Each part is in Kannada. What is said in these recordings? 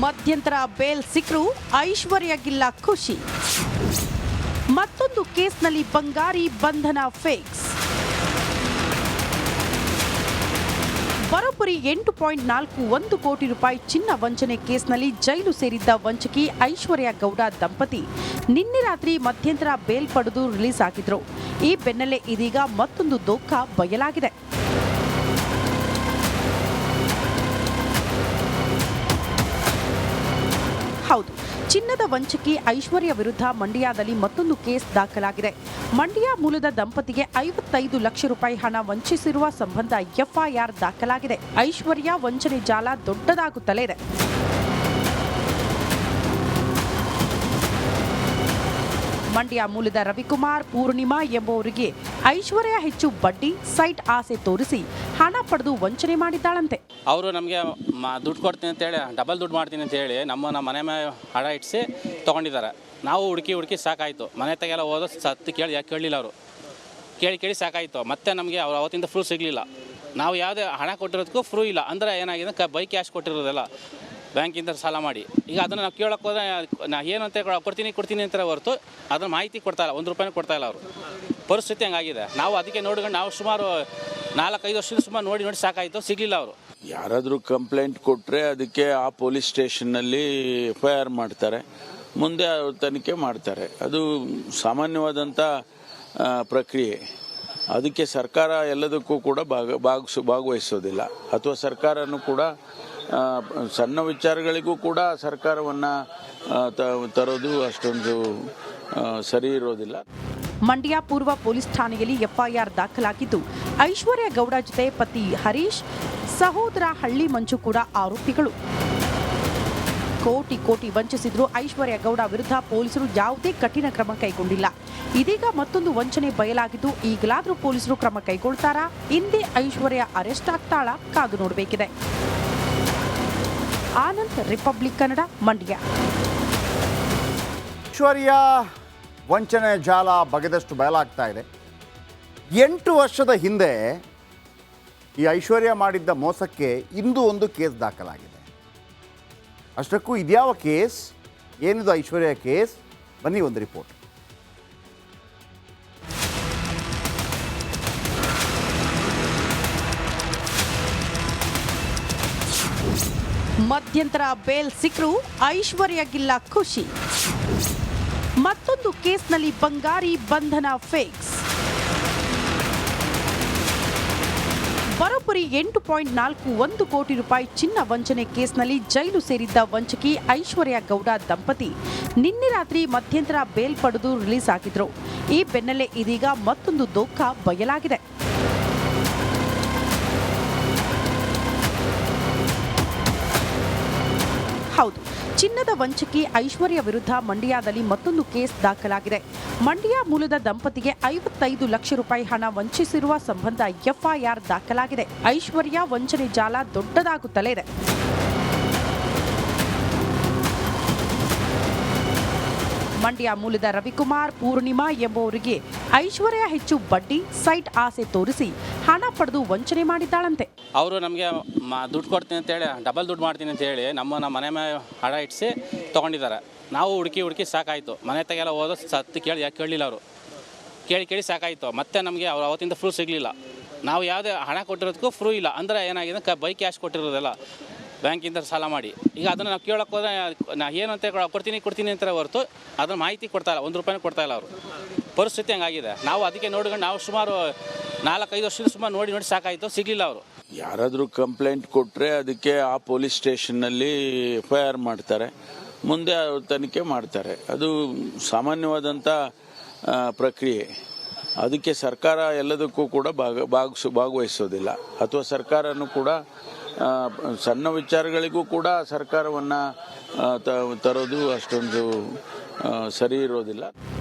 ಮಧ್ಯಂತರ ಬೇಲ್ ಸಿಕ್ಕರೂ ಐಶ್ವರ್ಯಗಿಲ್ಲ ಖುಷಿ. ಮತ್ತೊಂದು ಕೇಸ್ನಲ್ಲಿ ಬಂಗಾರಿ ಬಂಧನ ಫಿಕ್ಸ್. ಬರೋಬ್ಬರಿ 8.41 ಕೋಟಿ ರೂಪಾಯಿ ಚಿನ್ನ ವಂಚನೆ ಕೇಸ್ನಲ್ಲಿ ಜೈಲು ಸೇರಿದ್ದ ವಂಚಕಿ ಐಶ್ವರ್ಯ ಗೌಡ ದಂಪತಿ ನಿನ್ನೆ ರಾತ್ರಿ ಮಧ್ಯಂತರ ಬೇಲ್ ಪಡೆದು ರಿಲೀಸ್ ಆಗಿದ್ರು. ಈ ಬೆನ್ನಲ್ಲೇ ಇದೀಗ ಮತ್ತೊಂದು ದೋಖ ಬಯಲಾಗಿದೆ. ಹೌದು, ಚಿನ್ನದ ವಂಚಕಿ ಐಶ್ವರ್ಯ ವಿರುದ್ಧ ಮಂಡ್ಯದಲ್ಲಿ ಮತ್ತೊಂದು ಕೇಸ್ ದಾಖಲಾಗಿದೆ. ಮಂಡ್ಯ ಮೂಲದ ದಂಪತಿಗೆ 55 ಲಕ್ಷ ರೂಪಾಯಿ ಹಣ ವಂಚಿಸಿರುವ ಸಂಬಂಧ ಎಫ್ಐಆರ್ ದಾಖಲಾಗಿದೆ. ಐಶ್ವರ್ಯ ವಂಚನೆ ಜಾಲ ದೊಡ್ಡದಾಗುತ್ತಲೇ ಇದೆ. ಮಂಡ್ಯ ಮೂಲದ ರವಿಕುಮಾರ್, ಪೂರ್ಣಿಮಾ ಎಂಬುವರಿಗೆ ಐಶ್ವರ್ಯ ಹೆಚ್ಚು ಬಡ್ಡಿ, ಸೈಟ್ ಆಸೆ ತೋರಿಸಿ ಹಣ ಪಡೆದು ವಂಚನೆ ಮಾಡಿದ್ದಾಳಂತೆ. ಅವರು ನಮಗೆ ದುಡ್ಡು ಕೊಡ್ತೀನಿ ಅಂತೇಳಿ, ಡಬಲ್ ದುಡ್ಡು ಮಾಡ್ತೀನಿ ಅಂತೇಳಿ ನಮ್ಮ ಮನೆ ಮೇಲೆ ಹಣ ಇಟ್ಟಿಸಿ ತೊಗೊಂಡಿದ್ದಾರೆ. ನಾವು ಹುಡುಕಿ ಸಾಕಾಯಿತು. ಮನೆ ತೆಗೆಲ್ಲ ಹೋದ ಸತ್ತು ಯಾಕೆ ಕೇಳಲಿಲ್ಲ. ಅವರು ಕೇಳಿ ಸಾಕಾಯಿತು. ಮತ್ತೆ ನಮಗೆ ಅವ್ರು ಅವತ್ತಿಂದ ಫ್ರೂ ಸಿಗಲಿಲ್ಲ. ನಾವು ಯಾವುದೇ ಹಣ ಕೊಟ್ಟಿರೋದಕ್ಕೂ ಫ್ರೂ ಇಲ್ಲ. ಅಂದರೆ ಏನಾಗಿದೆ, ಬೈ ಕ್ಯಾಶ್ ಕೊಟ್ಟಿರೋದಲ್ಲ ಬ್ಯಾಂಕಿಂದ ಸಾಲ ಮಾಡಿ. ಈಗ ಅದನ್ನು ನಾವು ಕೇಳೋಕ್ಕೆ ಹೋದರೆ ಏನಂತ ಕೊಡ್ತೀನಿ ಅಂತಾರೆ ಹೊರತು ಅದನ್ನು ಮಾಹಿತಿ ಕೊಡ್ತಾಯಿಲ್ಲ. 1 ರೂಪಾಯಿನೂ ಕೊಡ್ತಾಯಿಲ್ಲ. ಅವರು ಪರಿಸ್ಥಿತಿ ಹಂಗಾಗಿದೆ. ನಾವು ಅದಕ್ಕೆ ನೋಡ್ಕೊಂಡು ನಾವು ಸುಮಾರು 4-5 ವರ್ಷದಿಂದ ಸುಮಾರು ನೋಡಿ ಸಾಕಾಯಿತು, ಸಿಗಲಿಲ್ಲ. ಅವರು ಯಾರಾದರೂ ಕಂಪ್ಲೇಂಟ್ ಕೊಟ್ಟರೆ ಅದಕ್ಕೆ ಆ ಪೊಲೀಸ್ ಸ್ಟೇಷನ್ನಲ್ಲಿ FIR ಮಾಡ್ತಾರೆ, ಮುಂದೆ ತನಿಖೆ ಮಾಡ್ತಾರೆ. ಅದು ಸಾಮಾನ್ಯವಾದಂಥ ಪ್ರಕ್ರಿಯೆ. ಅದಕ್ಕೆ ಸರ್ಕಾರ ಎಲ್ಲದಕ್ಕೂ ಕೂಡ ಭಾಗವಹಿಸೋದಿಲ್ಲ. ಅಥವಾ ಸರ್ಕಾರನೂ ಕೂಡ ಸಣ್ಣ ವಿಚಾರಗಳಿಗೂ ಕೂಡ ಸರ್ಕಾರವನ್ನು ತರೋದು ಅಷ್ಟೊಂದು ಸರಿ ಇರೋದಿಲ್ಲ. ಮಂಡ್ಯ ಪೂರ್ವ ಪೊಲೀಸ್ ಠಾಣೆಯಲ್ಲಿ ಎಫ್ಐಆರ್ ದಾಖಲಾಗಿದ್ದು, ಐಶ್ವರ್ಯ ಗೌಡ ಜೊತೆ ಪತಿ ಹರೀಶ್, ಸಹೋದರ ಹಳ್ಳಿ ಮಂಜು ಕೂಡ ಆರೋಪಿಗಳು. ಕೋಟಿ ವಂಚಿಸಿದ್ರು ಐಶ್ವರ್ಯ ಗೌಡ ವಿರುದ್ಧ ಪೊಲೀಸರು ಯಾವುದೇ ಕಠಿಣ ಕ್ರಮ ಕೈಗೊಂಡಿಲ್ಲ. ಇದೀಗ ಮತ್ತೊಂದು ವಂಚನೆ ಬಯಲಾಗಿದ್ದು, ಈಗಲಾದರೂ ಪೊಲೀಸರು ಕ್ರಮ ಕೈಗೊಳ್ತಾರಾ? ಹಿಂದೆ ಐಶ್ವರ್ಯ ಅರೆಸ್ಟ್ ಆಗ್ತಾಳಾ? ಕಾದು ನೋಡಬೇಕಿದೆ. ಆನಂದ್, ರಿಪಬ್ಲಿಕ್ ಕನ್ನಡ, ಮಂಡ್ಯ. ಐಶ್ವರ್ಯ ವಂಚನೆ ಜಾಲ ಬಗೆದಷ್ಟು ಬಯಲಾಗ್ತಾ ಇದೆ. 8 ವರ್ಷದ ಹಿಂದೆ ಈ ಐಶ್ವರ್ಯ ಮಾಡಿದ್ದ ಮೋಸಕ್ಕೆ ಇಂದು ಒಂದು ಕೇಸ್ ದಾಖಲಾಗಿದೆ. ಅಷ್ಟಕ್ಕೂ ಇದ್ಯಾವ ಕೇಸ್, ಏನಿದು ಐಶ್ವರ್ಯ ಕೇಸ್? ಬನ್ನಿ ಒಂದು ರಿಪೋರ್ಟ್. ಮಧ್ಯಂತರ ಬೇಲ್ ಸಿಕ್ಕರೂ ಐಶ್ವರ್ಯಗಿಲ್ಲ ಖುಷಿ. ಮತ್ತೊಂದು ಕೇಸ್ನಲ್ಲಿ ಬಂಗಾರಿ ಬಂಧನ ಫಿಕ್ಸ್. ಬರೋಬ್ಬರಿ 8.41 ಕೋಟಿ ರೂಪಾಯಿ ಚಿನ್ನ ವಂಚನೆ ಕೇಸ್ನಲ್ಲಿ ಜೈಲು ಸೇರಿದ್ದ ವಂಚಕಿ ಐಶ್ವರ್ಯ ಗೌಡ ದಂಪತಿ ನಿನ್ನೆ ರಾತ್ರಿ ಮಧ್ಯಂತರ ಬೇಲ್ ಪಡೆದು ರಿಲೀಸ್ ಆಗಿದ್ರು. ಈ ಬೆನ್ನಲ್ಲೇ ಇದೀಗ ಮತ್ತೊಂದು ದೋಖ ಬಯಲಾಗಿದೆ. ಹೌದು, ಚಿನ್ನದ ವಂಚಕಿ ಐಶ್ವರ್ಯ ವಿರುದ್ಧ ಮಂಡ್ಯದಲ್ಲಿ ಮತ್ತೊಂದು ಕೇಸ್ ದಾಖಲಾಗಿದೆ. ಮಂಡ್ಯ ಮೂಲದ ದಂಪತಿಗೆ 55 ಲಕ್ಷ ರೂಪಾಯಿ ಹಣ ವಂಚಿಸಿರುವ ಸಂಬಂಧ ಎಫ್ಐಆರ್ ದಾಖಲಾಗಿದೆ. ಐಶ್ವರ್ಯ ವಂಚನೆ ಜಾಲ ದೊಡ್ಡದಾಗುತ್ತಲೇ ಇದೆ. ಮಂಡ್ಯ ಮೂಲದ ರವಿಕುಮಾರ್, ಪೂರ್ಣಿಮಾ ಎಂಬುವರಿಗೆ ಐಶ್ವರ್ಯ ಹೆಚ್ಚು ಬಡ್ಡಿ, ಸೈಟ್ ಆಸೆ ತೋರಿಸಿ ಹಣ ಪಡೆದು ವಂಚನೆ ಮಾಡಿದ್ದಾಳಂತೆ. ಅವರು ನಮಗೆ ದುಡ್ಡು ಕೊಡ್ತೀನಿ ಅಂತೇಳಿ, ಡಬಲ್ ದುಡ್ಡು ಮಾಡ್ತೀನಿ ಅಂತೇಳಿ ನಮ್ಮ ಮನೆ ಮೇಲೆ ಹಣ ಇಟ್ಟಿಸಿ ತೊಗೊಂಡಿದ್ದಾರೆ. ನಾವು ಹುಡುಕಿ ಸಾಕಾಯಿತು. ಮನೆ ತೆಗೆಲ್ಲ ಹೋದ ಸತ್ತು ಯಾಕೆ ಕೇಳಲಿಲ್ಲ. ಅವರು ಕೇಳಿ ಸಾಕಾಯಿತು. ಮತ್ತೆ ನಮಗೆ ಅವ್ರು ಅವತ್ತಿಂದ ಫ್ರೂ ಸಿಗಲಿಲ್ಲ. ನಾವು ಯಾವುದೇ ಹಣ ಕೊಟ್ಟಿರೋದಕ್ಕೂ ಫ್ರೂ ಇಲ್ಲ. ಅಂದರೆ ಏನಾಗಿದೆ, ಬೈ ಕ್ಯಾಶ್ ಕೊಟ್ಟಿರೋದಲ್ಲ ಬ್ಯಾಂಕಿಂದ ಸಾಲ ಮಾಡಿ. ಈಗ ಅದನ್ನು ನಾವು ಕೇಳೋಕ್ಕೆ ಹೋದರೆ ಏನಂತ ಕೊಡ್ತೀನಿ ಅಂತಾರೆ ಹೊರತು ಅದನ್ನು ಮಾಹಿತಿ ಕೊಡ್ತಾಯಿಲ್ಲ. 1 ರೂಪಾಯಿನೂ ಕೊಡ್ತಾಯಿಲ್ಲ. ಅವರು ಪರಿಸ್ಥಿತಿ ಹಂಗಾಗಿದೆ. ನಾವು ಅದಕ್ಕೆ ನೋಡ್ಕೊಂಡು ನಾವು ಸುಮಾರು 4-5 ವರ್ಷದಿಂದ ಸುಮಾರು ನೋಡಿ ಸಾಕಾಯಿತು, ಸಿಗಲಿಲ್ಲ. ಅವರು ಯಾರಾದರೂ ಕಂಪ್ಲೇಂಟ್ ಕೊಟ್ಟರೆ ಅದಕ್ಕೆ ಆ ಪೊಲೀಸ್ ಸ್ಟೇಷನ್ನಲ್ಲಿ FIR ಮಾಡ್ತಾರೆ, ಮುಂದೆ ತನಿಖೆ ಮಾಡ್ತಾರೆ. ಅದು ಸಾಮಾನ್ಯವಾದಂಥ ಪ್ರಕ್ರಿಯೆ. ಅದಕ್ಕೆ ಸರ್ಕಾರ ಎಲ್ಲದಕ್ಕೂ ಕೂಡ ಭಾಗವಹಿಸೋದಿಲ್ಲ. ಅಥವಾ ಸರ್ಕಾರನೂ ಕೂಡ ಸಣ್ಣ ವಿಚಾರಗಳಿಗೂ ಕೂಡ ಸರ್ಕಾರವನ್ನು ತರೋದು ಅಷ್ಟೊಂದು ಸರಿ ಇರೋದಿಲ್ಲ.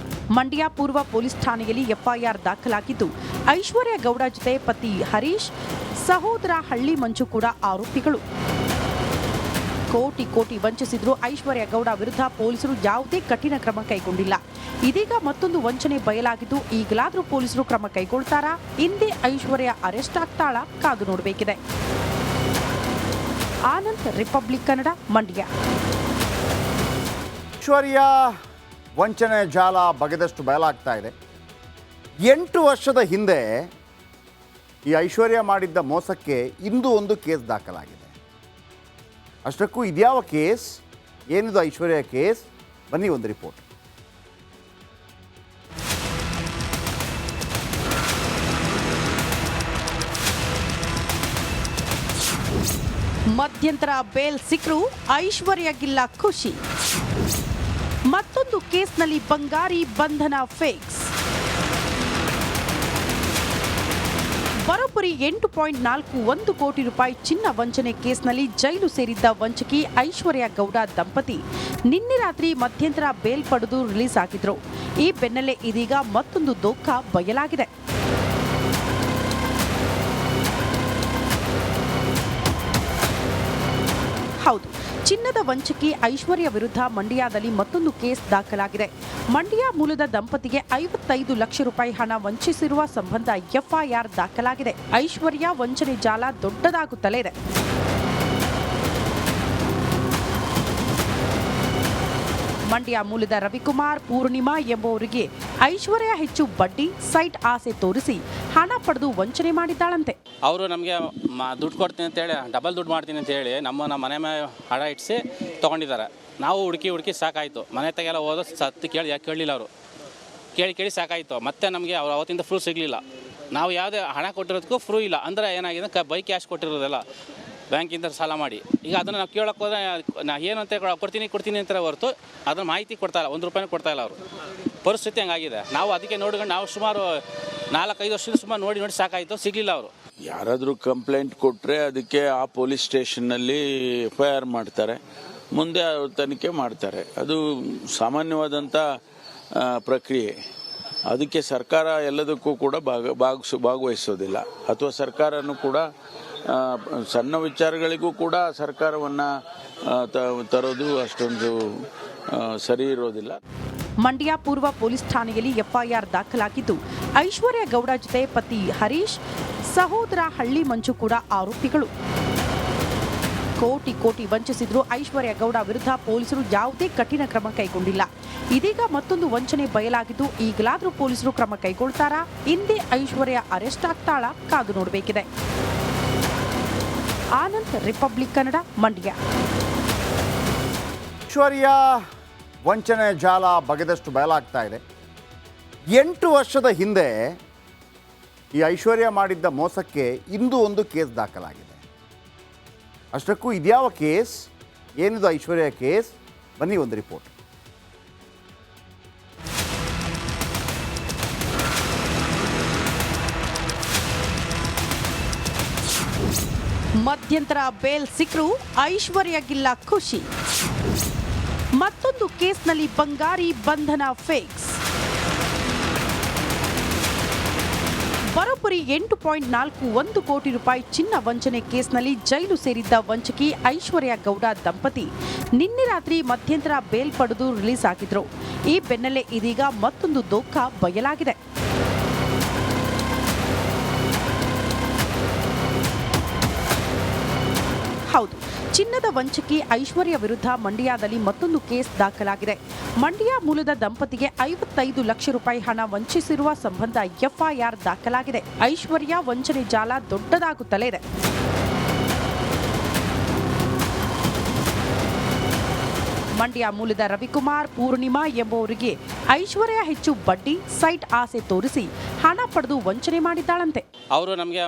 ಮಂಡ್ಯ ಪೂರ್ವ ಪೊಲೀಸ್ ಠಾಣೆಯಲ್ಲಿ ಎಫ್ಐಆರ್ ದಾಖಲಾಗಿದ್ದು, ಐಶ್ವರ್ಯ ಗೌಡ ಜೊತೆ ಪತಿ ಹರೀಶ್, ಸಹೋದರ ಹಳ್ಳಿ ಮಂಜು ಕೂಡ ಆರೋಪಿಗಳು. ಕೋಟಿ ವಂಚಿಸಿದ್ರು ಐಶ್ವರ್ಯ ಗೌಡ ವಿರುದ್ಧ ಪೊಲೀಸರು ಯಾವುದೇ ಕಠಿಣ ಕ್ರಮ ಕೈಗೊಂಡಿಲ್ಲ. ಇದೀಗ ಮತ್ತೊಂದು ವಂಚನೆ ಬಯಲಾಗಿದ್ದು, ಈಗಲಾದರೂ ಪೊಲೀಸರು ಕ್ರಮ ಕೈಗೊಳ್ತಾರಾ? ಹಿಂದೆ ಐಶ್ವರ್ಯ ಅರೆಸ್ಟ್ ಆಗ್ತಾಳಾ? ಕಾದು ನೋಡಬೇಕಿದೆ. ಆನಂದ್, ರಿಪಬ್ಲಿಕ್ ಕನ್ನಡ, ಮಂಡ್ಯ. ಐಶ್ವರ್ಯ ವಂಚನೆ ಜಾಲ ಬಗೆದಷ್ಟು ಬಯಲಾಗ್ತಾ ಇದೆ. 8 ವರ್ಷದ ಹಿಂದೆ ಈ ಐಶ್ವರ್ಯ ಮಾಡಿದ್ದ ಮೋಸಕ್ಕೆ ಇಂದು ಒಂದು ಕೇಸ್ ದಾಖಲಾಗಿದೆ. ಅಷ್ಟಕ್ಕೂ ಇದ್ಯಾವ ಕೇಸ್, ಏನಿದು ಐಶ್ವರ್ಯ ಕೇಸ್? ಬನ್ನಿ ಒಂದು ರಿಪೋರ್ಟ್. ಮಧ್ಯಂತರ ಬೇಲ್ ಸಿಕ್ಕರೂ ಐಶ್ವರ್ಯಗಿಲ್ಲ ಖುಷಿ. ಮತ್ತೊಂದು ಕೇಸ್ನಲ್ಲಿ ಬಂಗಾರಿ ಬಂಧನ ಫಿಕ್ಸ್. ಬರೋಬ್ಬರಿ 8.41 ಕೋಟಿ ರೂಪಾಯಿ ಚಿನ್ನ ವಂಚನೆ ಕೇಸ್ನಲ್ಲಿ ಜೈಲು ಸೇರಿದ್ದ ವಂಚಕಿ ಐಶ್ವರ್ಯ ಗೌಡ ದಂಪತಿ ನಿನ್ನೆ ರಾತ್ರಿ ಮಧ್ಯಂತರ ಬೇಲ್ ಪಡೆದು ರಿಲೀಸ್ ಆಗಿದ್ರು. ಈ ಬೆನ್ನಲ್ಲೇ ಇದೀಗ ಮತ್ತೊಂದು ದೋಖ ಬಯಲಾಗಿದೆ. ಹೌದು, ಚಿನ್ನದ ವಂಚಕಿ ಐಶ್ವರ್ಯ ವಿರುದ್ಧ ಮಂಡ್ಯದಲ್ಲಿ ಮತ್ತೊಂದು ಕೇಸ್ ದಾಖಲಾಗಿದೆ. ಮಂಡ್ಯ ಮೂಲದ ದಂಪತಿಗೆ 55 ಲಕ್ಷ ರೂಪಾಯಿ ಹಣ ವಂಚಿಸಿರುವ ಸಂಬಂಧ ಎಫ್ಐಆರ್ ದಾಖಲಾಗಿದೆ. ಐಶ್ವರ್ಯ ವಂಚನೆ ಜಾಲ ದೊಡ್ಡದಾಗುತ್ತಲೇ ಇದೆ. ಮಂಡ್ಯ ಮೂಲದ ರವಿಕುಮಾರ್, ಪೂರ್ಣಿಮಾ ಎಂಬುವರಿಗೆ ಐಶ್ವರ್ಯ ಹೆಚ್ಚು ಬಡ್ಡಿ, ಸೈಟ್ ಆಸೆ ತೋರಿಸಿ ಹಣ ಪಡೆದು ವಂಚನೆ ಮಾಡಿದ್ದಾಳಂತೆ. ಅವರು ನಮಗೆ ದುಡ್ಡು ಕೊಡ್ತೀನಿ ಅಂತೇಳಿ ಡಬಲ್ ದುಡ್ಡು ಮಾಡ್ತೀನಿ ಅಂತ ಹೇಳಿ ನಮ್ಮ ಮನೆ ಮೇಲೆ ಹಣ ಇಟ್ಟಿಸಿ ತೊಗೊಂಡಿದ್ದಾರೆ. ನಾವು ಹುಡುಕಿ ಸಾಕಾಯಿತು. ಮನೆ ತೆಗೆಲ್ಲ ಹೋದ ಸತ್ತು ಯಾಕೆ ಕೇಳಲಿಲ್ಲ ಅವರು. ಕೇಳಿ ಸಾಕಾಯಿತು. ಮತ್ತೆ ನಮಗೆ ಅವ್ರು ಅವತ್ತಿಂದ ಫ್ರೂ ಸಿಗಲಿಲ್ಲ. ನಾವು ಯಾವುದೇ ಹಣ ಕೊಟ್ಟಿರೋದಕ್ಕೂ ಫ್ರೂ ಇಲ್ಲ. ಅಂದರೆ ಏನಾಗಿದೆ, ಬೈ ಕ್ಯಾಶ್ ಕೊಟ್ಟಿರೋದಲ್ಲ, ಬ್ಯಾಂಕಿಂದ ಸಾಲ ಮಾಡಿ. ಈಗ ಅದನ್ನು ನಾವು ಕೇಳೋಕೆ ಹೋದರೆ ನಾ ಏನು ಅಂತ ಕೊಡ್ತೀನಿ ಅಂತಾರೆ ಹೊರತು ಅದನ್ನು ಮಾಹಿತಿ ಕೊಡ್ತಾಯಿಲ್ಲ, 1 ರೂಪಾಯಿನೂ ಕೊಡ್ತಾಯಿಲ್ಲ ಅವರು. ಪರಿಸ್ಥಿತಿ ಹಂಗಾಗಿದೆ. ನಾವು ಅದಕ್ಕೆ ನೋಡ್ಕೊಂಡು ನಾವು ಸುಮಾರು 4-5 ವರ್ಷದಿಂದ ಸುಮಾರು ನೋಡಿ ಸಾಕಾಯಿತು, ಸಿಗಲಿಲ್ಲ ಅವರು. ಯಾರಾದರೂ ಕಂಪ್ಲೇಂಟ್ ಕೊಟ್ಟರೆ ಅದಕ್ಕೆ ಆ ಪೊಲೀಸ್ ಸ್ಟೇಷನ್ನಲ್ಲಿ FIR ಮಾಡ್ತಾರೆ, ಮುಂದೆ ತನಿಖೆ ಮಾಡ್ತಾರೆ. ಅದು ಸಾಮಾನ್ಯವಾದಂಥ ಪ್ರಕ್ರಿಯೆ. ಅದಕ್ಕೆ ಸರ್ಕಾರ ಎಲ್ಲದಕ್ಕೂ ಕೂಡ ಭಾಗವಹಿಸೋದಿಲ್ಲ. ಅಥವಾ ಸರ್ಕಾರನೂ ಕೂಡ ಸಣ್ಣ ವಿಚಾರಗಳಿಗೂ ಕೂಡ ಸರ್ಕಾರವನ್ನು ತರೋದು ಅಷ್ಟೊಂದು ಸರಿ ಇರೋದಿಲ್ಲ. ಮಂಡ್ಯ ಪೂರ್ವ ಪೊಲೀಸ್ ಠಾಣೆಯಲ್ಲಿ ಎಫ್ಐಆರ್ ದಾಖಲಾಗಿದ್ದು, ಐಶ್ವರ್ಯ ಗೌಡ ಜೊತೆ ಪತಿ ಹರೀಶ್, ಸಹೋದರ ಹಳ್ಳಿ ಮಂಜು ಕೂಡ ಆರೋಪಿಗಳು. ಕೋಟಿ ವಂಚಿಸಿದ್ರು ಐಶ್ವರ್ಯ ಗೌಡ ವಿರುದ್ಧ ಪೊಲೀಸರು ಯಾವುದೇ ಕಠಿಣ ಕ್ರಮ ಕೈಗೊಂಡಿಲ್ಲ. ಇದೀಗ ಮತ್ತೊಂದು ವಂಚನೆ ಬಯಲಾಗಿದ್ದು, ಈಗಲಾದರೂ ಪೊಲೀಸರು ಕ್ರಮ ಕೈಗೊಳ್ತಾರಾ? ಇಂದೇ ಐಶ್ವರ್ಯ ಅರೆಸ್ಟ್ ಆಗ್ತಾಳಾ? ಕಾದು ನೋಡಬೇಕಿದೆ. ಆನಂದ್, ರಿಪಬ್ಲಿಕ್ ಕನ್ನಡ, ಮಂಡ್ಯ. ಐಶ್ವರ್ಯ ವಂಚನೆ ಜಾಲ ಬಗೆದಷ್ಟು ಬಯಲಾಗ್ತಾ ಇದೆ. 8 ವರ್ಷದ ಹಿಂದೆ ಈ ಐಶ್ವರ್ಯ ಮಾಡಿದ್ದ ಮೋಸಕ್ಕೆ ಇಂದು ಒಂದು ಕೇಸ್ ದಾಖಲಾಗಿದೆ. ಅಷ್ಟಕ್ಕೂ ಇದ್ಯಾವ ಕೇಸ್, ಏನಿದು ಐಶ್ವರ್ಯ ಕೇಸ್? ಬನ್ನಿ ಒಂದು ರಿಪೋರ್ಟ್. ಮಧ್ಯಂತರ ಬೇಲ್ ಸಿಕ್ಕರೂ ಐಶ್ವರ್ಯಗಿಲ್ಲ ಖುಷಿ. ಮತ್ತೊಂದು ಕೇಸ್ನಲ್ಲಿ ಬಂಗಾರಿ ಬಂಧನ ಫಿಕ್ಸ್. ಬರೋಬ್ಬರಿ 8.41 ಕೋಟಿ ರೂಪಾಯಿ ಚಿನ್ನ ವಂಚನೆ ಕೇಸ್ನಲ್ಲಿ ಜೈಲು ಸೇರಿದ್ದ ವಂಚಕಿ ಐಶ್ವರ್ಯ ಗೌಡ ದಂಪತಿ ನಿನ್ನೆ ರಾತ್ರಿ ಮಧ್ಯಂತರ ಬೇಲ್ ಪಡೆದು ರಿಲೀಸ್ ಆಗಿದ್ರು. ಈ ಬೆನ್ನಲ್ಲೇ ಇದೀಗ ಮತ್ತೊಂದು ದೋಖ ಬಯಲಾಗಿದೆ. ಹೌದು, ಚಿನ್ನದ ವಂಚಕಿ ಐಶ್ವರ್ಯ ವಿರುದ್ಧ ಮಂಡ್ಯದಲ್ಲಿ ಮತ್ತೊಂದು ಕೇಸ್ ದಾಖಲಾಗಿದೆ. ಮಂಡ್ಯ ಮೂಲದ ದಂಪತಿಗೆ 55 ಲಕ್ಷ ರೂಪಾಯಿ ಹಣ ವಂಚಿಸಿರುವ ಸಂಬಂಧ ಎಫ್ಐಆರ್ ದಾಖಲಾಗಿದೆ. ಐಶ್ವರ್ಯ ವಂಚನೆ ಜಾಲ ದೊಡ್ಡದಾಗುತ್ತಲೇ ಇದೆ. ಮಂಡ್ಯ ಮೂಲದ ರವಿಕುಮಾರ್, ಪೂರ್ಣಿಮಾ ಎಂಬುವರಿಗೆ ಐಶ್ವರ್ಯ ಹೆಚ್ಚು ಬಡ್ಡಿ, ಸೈಟ್ ಆಸೆ ತೋರಿಸಿ ಹಣ ಪಡೆದು ವಂಚನೆ ಮಾಡಿದ್ದಾಳಂತೆ. ಅವರು ನಮಗೆ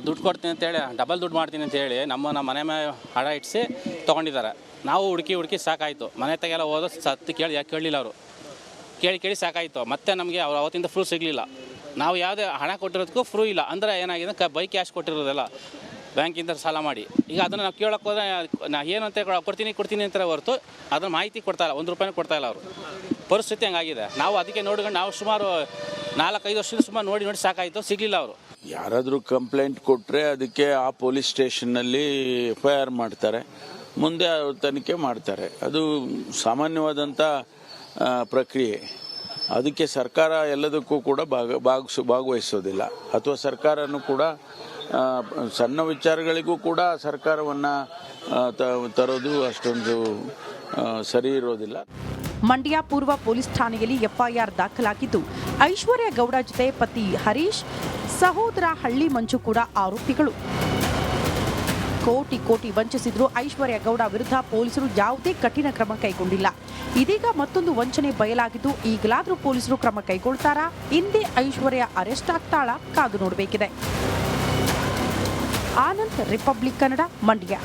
ದುಡ್ಡು ಕೊಡ್ತೀನಿ ಅಂತೇಳಿ ಡಬಲ್ ದುಡ್ಡು ಮಾಡ್ತೀನಿ ಅಂತ ಹೇಳಿ ನಮ್ಮ ಮನೆ ಮೇಲೆ ಹಣ ಇಟ್ಟಿಸಿ ತೊಗೊಂಡಿದ್ದಾರೆ. ನಾವು ಹುಡುಕಿ ಸಾಕಾಯಿತು. ಮನೆ ತೆಗೆಲ್ಲ ಹೋದ ಸತ್ತು ಯಾಕೆ ಕೇಳಲಿಲ್ಲ ಅವರು. ಕೇಳಿ ಸಾಕಾಯಿತು. ಮತ್ತೆ ನಮಗೆ ಅವ್ರು ಅವತ್ತಿಂದ ಫ್ರೂ ಸಿಗಲಿಲ್ಲ. ನಾವು ಯಾವುದೇ ಹಣ ಕೊಟ್ಟಿರೋದಕ್ಕೂ ಫ್ರೂ ಇಲ್ಲ. ಅಂದರೆ ಏನಾಗಿದೆ, ಬೈ ಕ್ಯಾಶ್ ಕೊಟ್ಟಿರೋದಲ್ಲ, ಬ್ಯಾಂಕಿಂದ ಸಾಲ ಮಾಡಿ. ಈಗ ಅದನ್ನು ನಾವು ಕೇಳೋಕೆ ಹೋದರೆ ನಾ ಏನು ಅಂತ ಕೊಡ್ತೀನಿ ಅಂತಾರೆ ಹೊರತು ಅದನ್ನು ಮಾಹಿತಿ ಕೊಡ್ತಾಯಿಲ್ಲ, 1 ರೂಪಾಯಿನೂ ಕೊಡ್ತಾಯಿಲ್ಲ ಅವರು. ಪರಿಸ್ಥಿತಿ ಹಂಗಾಗಿದೆ. ನಾವು ಅದಕ್ಕೆ ನೋಡ್ಕೊಂಡು ನಾವು ಸುಮಾರು 4-5 ವರ್ಷದಿಂದ ಸುಮಾರು ನೋಡಿ ಸಾಕಾಯಿತು, ಸಿಗಲಿಲ್ಲ ಅವರು. ಯಾರಾದರೂ ಕಂಪ್ಲೇಂಟ್ ಕೊಟ್ಟರೆ ಅದಕ್ಕೆ ಆ ಪೊಲೀಸ್ ಸ್ಟೇಷನ್ನಲ್ಲಿ FIR ಮಾಡ್ತಾರೆ, ಮುಂದೆ ತನಿಖೆ ಮಾಡ್ತಾರೆ. ಅದು ಸಾಮಾನ್ಯವಾದಂಥ ಪ್ರಕ್ರಿಯೆ. ಅದಕ್ಕೆ ಸರ್ಕಾರ ಎಲ್ಲದಕ್ಕೂ ಕೂಡ ಭಾಗವಹಿಸೋದಿಲ್ಲ. ಅಥವಾ ಸರ್ಕಾರನೂ ಕೂಡ ಸಣ್ಣ ವಿಚಾರಗಳಿಗೂ ಕೂಡ ಸರ್ಕಾರವನ್ನು ತರೋದು ಅಷ್ಟೊಂದು ಸರಿ ಇರೋದಿಲ್ಲ. ಮಂಡ್ಯ ಪೂರ್ವ ಪೊಲೀಸ್ ಠಾಣೆಯಲ್ಲಿ ಎಫ್ಐಆರ್ ದಾಖಲಾಗಿದ್ದು, ಐಶ್ವರ್ಯ ಗೌಡ ಜೊತೆ ಪತಿ ಹರೀಶ್, ಸಹೋದರ ಹಳ್ಳಿ ಮಂಜು ಕೂಡ ಆರೋಪಿಗಳು. ಕೋಟಿ ವಂಚಿಸಿದ್ರು ಐಶ್ವರ್ಯ ಗೌಡ ವಿರುದ್ಧ ಪೊಲೀಸರು ಯಾವುದೇ ಕಠಿಣ ಕ್ರಮ ಕೈಗೊಂಡಿಲ್ಲ. ಇದೀಗ ಮತ್ತೊಂದು ವಂಚನೆ ಬಯಲಾಗಿದ್ದು, ಈಗಲಾದರೂ ಪೊಲೀಸರು ಕ್ರಮ ಕೈಗೊಳ್ತಾರಾ? ಇಂದೇ ಐಶ್ವರ್ಯ ಅರೆಸ್ಟ್ ಆಗ್ತಾಳಾ? ಕಾದು ನೋಡಬೇಕಿದೆ. ಆನಂದ್, ರಿಪಬ್ಲಿಕ್ ಕನ್ನಡ, ಮಂಡ್ಯ.